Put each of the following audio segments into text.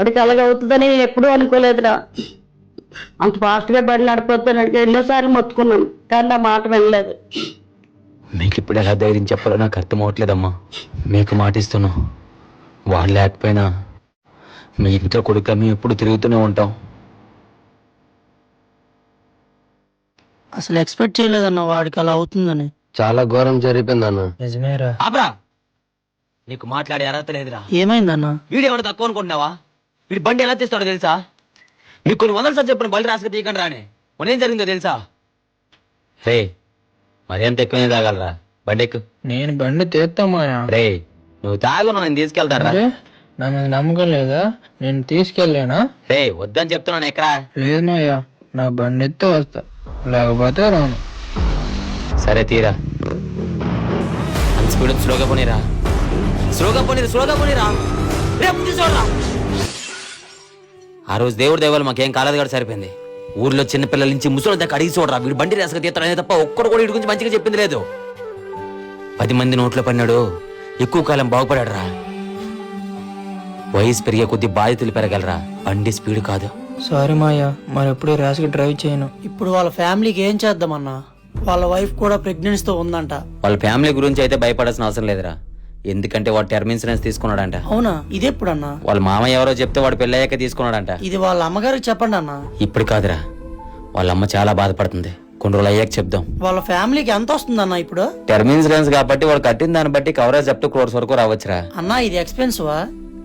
వాడికి అలాగవుతుందని నేను ఎప్పుడూ అనుకోలేదురా. అంత ఫాస్ట్గా బండి నడిపోతాను ఎన్నోసార్లు మొత్తుకున్నాను, కానీ నా మాట వినలేదు. మీకు ఇప్పుడు ఎలా ధైర్యం చెప్పాలో నాకు అర్థం అవట్లేదమ్మా. మీకు మాటిస్తున్నాం, వాళ్ళు లేకపోయినా మీ ఇంట్లో కొడుకు మేము ఎప్పుడు తిరుగుతూనే ఉంటాం. అసలు ఎక్స్పెక్ట్ చేయలేదన్న వాడికి అలా అవుతుందని. చాలా ఘోరం జరిగిపోయిందన్న. నిజమేరా. ఆబ్రా, నీకు మాట్లాడే అర్హత లేదురా. ఏమైందన్న? వీడేమన్నా తక్కువ అనుకుంటున్నావా? వీడి బండి ఎలా తీస్తాడో తెలుసా? మీకు కొన్ని వందల సార్లు చెప్పిన బండి రాసుకు తీయకండి రానే. మొన్న ఏం జరిగిందో తెలుసా? రే, మరి ఎంత ఎక్కువనే తాగలరా? బండి ఎక్కు. నేను బండి తీస్తామాయా. రే, నువ్వు తాగు, నేను తీసుకెళ్తారా? నా మీద నమ్మకం లేదా? నేను తీసుకెళ్ళానా? రే, వద్దని చెప్తున్నాను. ఎక్కడా? లేదు మాయా, నా బండి ఎత్తే వస్తా, లేకపోతే రాను. సరే తీరా. అంత స్పీడ్ స్లోగా పోనీరా. స్లోగా పోనీరా. ఆ రోజు దేవుడి దేవాలు మాకేం కాలేదు కూడా సరిపోయింది. ఊర్లో చిన్నపిల్లల నుంచి ముసలి దాకా అడిగి చూడరా, వీడు బండి రేసగా తీస్తాడనే తప్ప ఒక్కడు కూడా వీడి గురించి మంచిగా చెప్పింది లేదు. 10 మంది నోట్లో పడినాడు, ఎక్కువ కాలం బాగుపడాడు రా. వయసు పెరిగే కొద్ది బాధ్యతలు పెరగలరా, బండి స్పీడ్ కాదు. సారీ మాయా, మరి ఎప్పుడు ర్యాష్గా డ్రైవ్ చేయను. ఇప్పుడు వాళ్ళ ఫ్యామిలీకి ఏం చేద్దామన్నా? వాళ్ళ వైఫ్ కూడా ప్రెగ్నెన్సీతో ఉందంట. వాళ్ళ ఫ్యామిలీ గురించి అయితే భయపడాల్సిన అవసరం లేదురా, ఎందుకంటే వాడు టర్మ్ ఇన్సూరెన్స్ తీసుకున్నాడంట. అవునా? ఇదెప్పుడన్నా? వాళ్ళ మామయ్య ఎవరో చెప్తే వాడు పెళ్ళయ్యాక తీసుకున్నాడంట. ఇది వాళ్ళ అమ్మగారికి చెప్పండి అన్న. ఇప్పుడు కాదురా, వాళ్ళ అమ్మ చాలా బాధపడుతుంది, కొన్ని రోజులు అయ్యాక చెప్దాం. వాళ్ళ ఫ్యామిలీకి ఎంత వస్తుందన్న ఇప్పుడు? టర్మ్ ఇన్సూరెన్స్ కాబట్టి వాడు కట్టిన దాన్ని బట్టి కవరేజ్ అప్ టు crores వరకు రావచ్చురా. అన్నా ఇది ఎక్స్పెన్సివా?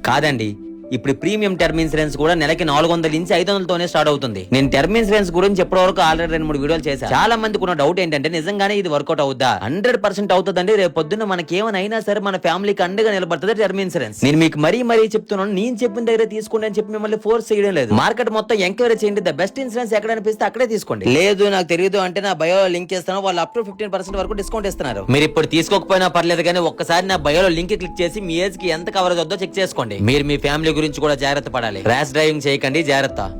కాదండి, ఇప్పుడు ప్రీమియం టర్మ్ ఇన్సూరెన్స్ కూడా నెలకి 400 నుంచి 500తోనే స్టార్ట్ అవుతుంది. నేను టర్మ్ ఇన్సూరెన్స్ గురించి ఇప్పటి వరకు ఆల్రెడీ 2-3 వీడియోలు చేశాను. చాలా మందికి ఉన్న డౌట్ ఏంటంటే నిజంగానే ఇది వర్కౌట్ అవుద్దా? 100% అవుతుందండి. రేపు పొద్దున్న మనకి ఏమైనా అయినా సరే మన ఫ్యామిలీకి అండగా నిలబడుతుంది టర్మ్ ఇన్సూరెన్స్. నేను మీకు మరీ చెప్తున్నాను, నేను చెప్పిన దగ్గర తీసుకోండి అని చెప్పి మిమ్మల్ని ఫోర్స్ చేయడం లేదు. మార్కెట్ మొత్తం ఎంక్వైరీ చేయండి, ద బెస్ట్ ఇన్సూరెన్స్ ఎక్కడ అనిపిస్తే అక్కడే తీసుకోండి. లేదు నాకు తెలియదు అంటే నా బయోలో లింక్ చేస్తాను, వాళ్ళు అప్ టు 15% వరకు డిస్కౌంట్ ఇస్తున్నారు. మీరు ఇప్పుడు తీసుకోకపోయినా పర్లేదు, కానీ ఒక్కసారి నా బయోలో లింక్ క్లిక్ చేసి మీ ఏజ్ కి ఎంత కవరేజ్ వద్దో చెక్ చేసుకోండి. మీరు మీ ఫ్యామిలీ గురించి కూడా జాగ్రత్త పడాలి. ర్యాష్ డ్రైవింగ్ చేయకండి, జాగ్రత్త.